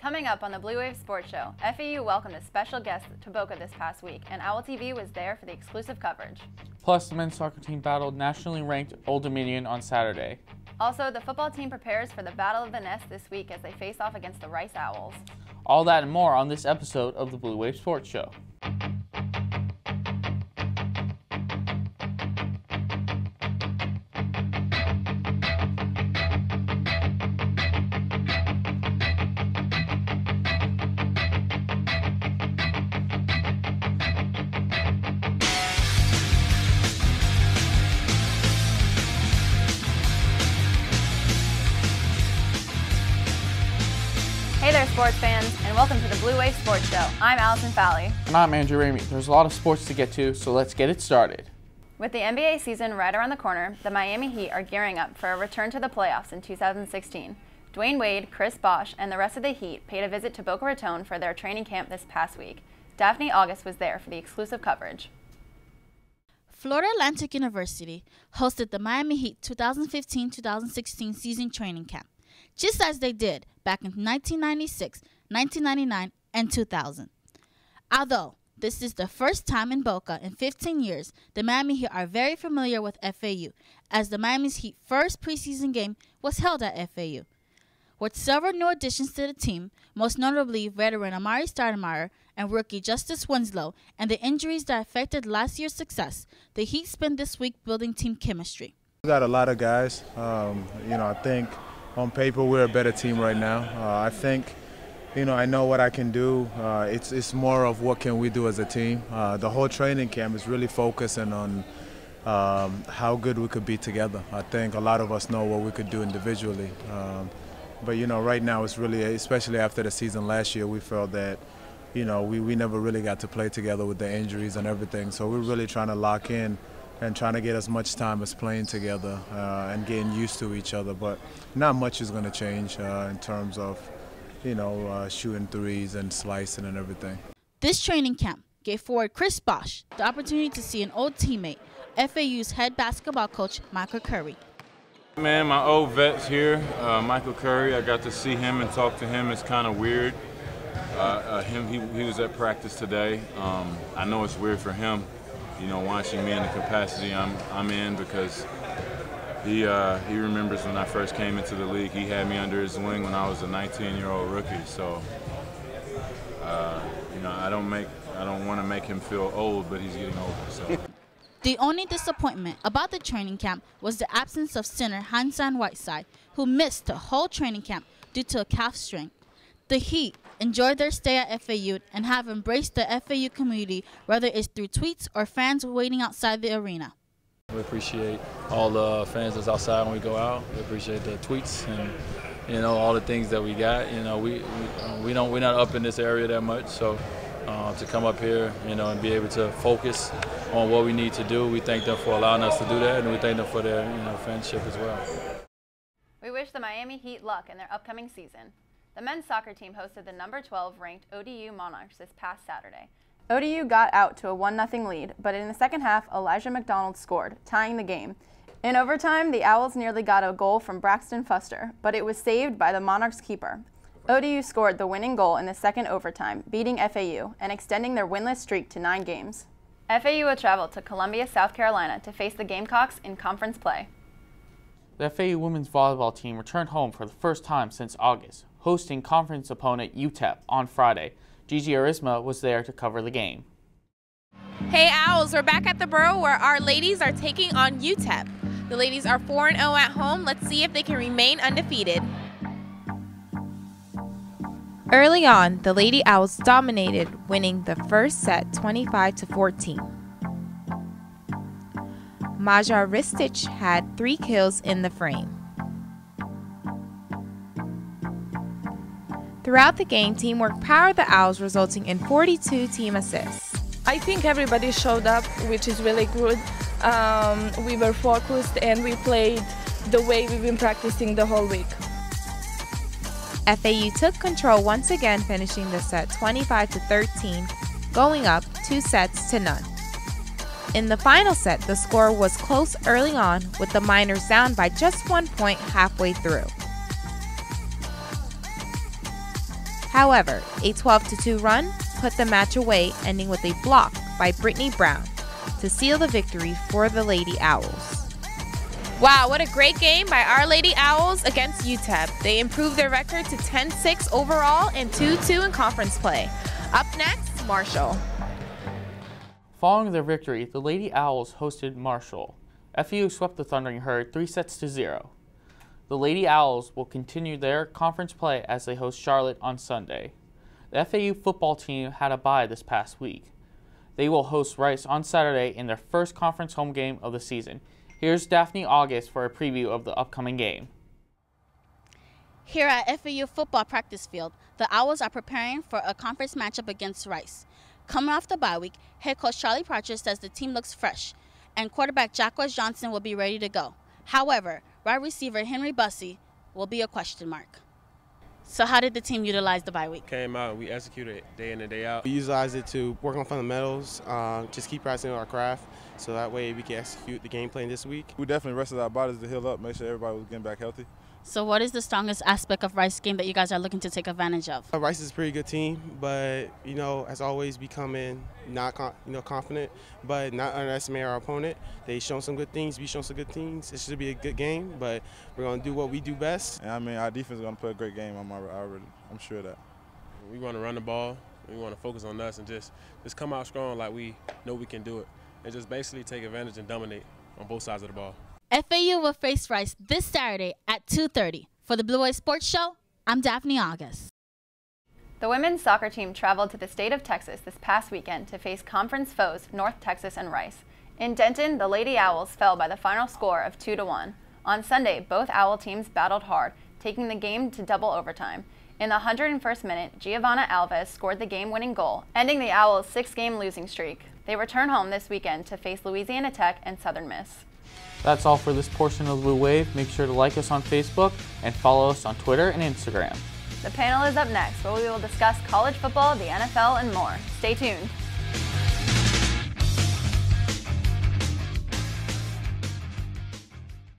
Coming up on the Blue Wave Sports Show, FAU welcomed a special guest to Boca this past week, and Owl TV was there for the exclusive coverage. Plus, the men's soccer team battled nationally ranked Old Dominion on Saturday. Also, the football team prepares for the Battle of the Nest this week as they face off against the Rice Owls. All that and more on this episode of the Blue Wave Sports Show. Hey there, sports fans, and welcome to the Blue Wave Sports Show. I'm Allison Falley. And I'm Andrew Ramey. There's a lot of sports to get to, so let's get it started. With the NBA season right around the corner, the Miami Heat are gearing up for a return to the playoffs in 2016. Dwayne Wade, Chris Bosh, and the rest of the Heat paid a visit to Boca Raton for their training camp this past week. Daphne August was there for the exclusive coverage. Florida Atlantic University hosted the Miami Heat 2015-2016 season training camp, just as they did back in 1996, 1999, and 2000. Although this is the first time in Boca in 15 years, the Miami Heat are very familiar with FAU, as the Miami Heat's first preseason game was held at FAU. With several new additions to the team, most notably veteran Amari Stoudemire and rookie Justice Winslow, and the injuries that affected last year's success, the Heat spent this week building team chemistry. We got a lot of guys. I think on paper we're a better team right now. I think, I know what I can do. It's more of what can we do as a team. The whole training camp is really focusing on how good we could be together. I think a lot of us know what we could do individually. But right now it's really, especially after the season last year, we felt that, we never really got to play together with the injuries and everything. So we're really trying to lock in and trying to get as much time as playing together and getting used to each other. But not much is going to change in terms of, shooting threes and slicing and everything. This training camp gave forward Chris Bosh the opportunity to see an old teammate, FAU's head basketball coach, Michael Curry. Man, my old vet's here, Michael Curry. I got to see him and talk to him. It's kind of weird. He was at practice today. I know it's weird for him, watching me in the capacity I'm in, because he remembers when I first came into the league. He had me under his wing when I was a 19-year-old rookie. So, I don't want to make him feel old, but he's getting older. So. The only disappointment about the training camp was the absence of center Hassan Whiteside, who missed the whole training camp due to a calf strain. The Heat enjoyed their stay at FAU and have embraced the FAU community, whether it's through tweets or fans waiting outside the arena. We appreciate all the fans that's outside when we go out. We appreciate the tweets and all the things that we got. We're not up in this area that much, so to come up here and be able to focus on what we need to do, we thank them for allowing us to do that, and we thank them for their fanship as well. We wish the Miami Heat luck in their upcoming season. The men's soccer team hosted the number 12 ranked ODU Monarchs this past Saturday. ODU got out to a 1-0 lead, but in the second half, Elijah McDonald scored, tying the game. In overtime, the Owls nearly got a goal from Braxton Fuster, but it was saved by the Monarchs keeper. ODU scored the winning goal in the second overtime, beating FAU and extending their winless streak to 9 games. FAU will travel to Columbia, South Carolina to face the Gamecocks in conference play. The FAU women's volleyball team returned home for the first time since August, hosting conference opponent UTEP on Friday. Gigi Arisma was there to cover the game. Hey Owls, we're back at the Borough where our ladies are taking on UTEP. The ladies are 4-0 at home. Let's see if they can remain undefeated. Early on, the Lady Owls dominated, winning the first set 25-14. Maja Ristic had 3 kills in the frame. Throughout the game, teamwork powered the Owls, resulting in 42 team assists. I think everybody showed up, which is really good. We were focused and we played the way we've been practicing the whole week. FAU took control once again, finishing the set 25-13, going up 2-0. In the final set, the score was close early on, with the Miners down by just 1 point halfway through. However, a 12-2 run put the match away, ending with a block by Brittany Brown to seal the victory for the Lady Owls. Wow, what a great game by our Lady Owls against UTEP. They improved their record to 10-6 overall and 2-2 in conference play. Up next, Marshall. Following their victory, the Lady Owls hosted Marshall. FAU swept the Thundering Herd 3-0. The Lady Owls will continue their conference play as they host Charlotte on Sunday. The FAU football team had a bye this past week. They will host Rice on Saturday in their first conference home game of the season. Here's Daphne August for a preview of the upcoming game. Here at FAU football practice field, the Owls are preparing for a conference matchup against Rice. Coming off the bye week, head coach Charlie Parcher says the team looks fresh, and quarterback Jacquez Johnson will be ready to go. However, wide receiver Henry Bussey will be a question mark. So how did the team utilize the bye week? Came out and we executed it day in and day out. We utilized it to work on fundamentals, just keep practicing our craft, so that way we can execute the game plan this week. We definitely rested our bodies to heal up, make sure everybody was getting back healthy. So what is the strongest aspect of Rice game that you guys are looking to take advantage of? Rice is a pretty good team, but, as always, becoming not confident, but not underestimate our opponent. They shown some good things, we shown some good things. It should be a good game, but we're going to do what we do best. And our defense is going to play a great game. I'm sure of that. We want to run the ball. We want to focus on us and just come out strong like we know we can do it, and just basically take advantage and dominate on both sides of the ball. FAU will face Rice this Saturday at 2:30. For the Blue Wave Sports Show, I'm Daphne August. The women's soccer team traveled to the state of Texas this past weekend to face conference foes North Texas and Rice. In Denton, the Lady Owls fell by the final score of 2-1. On Sunday, both Owl teams battled hard, taking the game to double overtime. In the 101st minute, Giovanna Alves scored the game-winning goal, ending the Owls' 6-game losing streak. They return home this weekend to face Louisiana Tech and Southern Miss. That's all for this portion of Blue Wave. Make sure to like us on Facebook and follow us on Twitter and Instagram. The panel is up next, where we will discuss college football, the NFL, and more. Stay tuned.